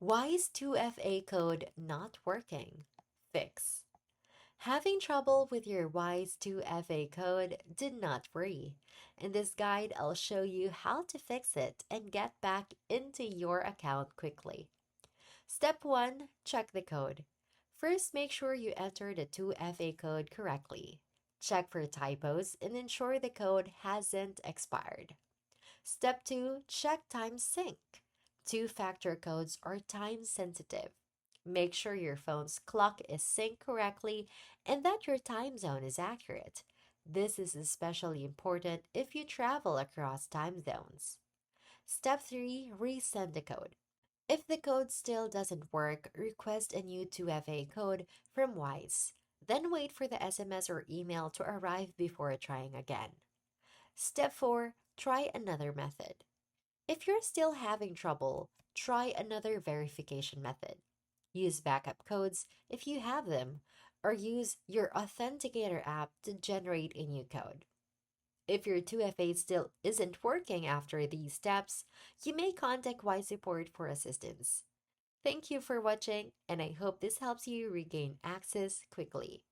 Why is 2FA code not working? Fix. Having trouble with your WISE 2FA code? Did not worry. In this guide, I'll show you how to fix it and get back into your account quickly. Step 1. Check the code. First, make sure you enter the 2FA code correctly. Check for typos and ensure the code hasn't expired. Step 2. Check time sync. Two-factor codes are time sensitive. Make sure your phone's clock is synced correctly and that your time zone is accurate. This is especially important if you travel across time zones. Step 3. Resend the code. If the code still doesn't work, request a new 2FA code from WISE. Then wait for the SMS or email to arrive before trying again. Step 4. Try another method. If you're still having trouble, try another verification method. Use backup codes if you have them, or use your Authenticator app to generate a new code. If your 2FA still isn't working after these steps, you may contact Y Support for assistance. Thank you for watching, and I hope this helps you regain access quickly.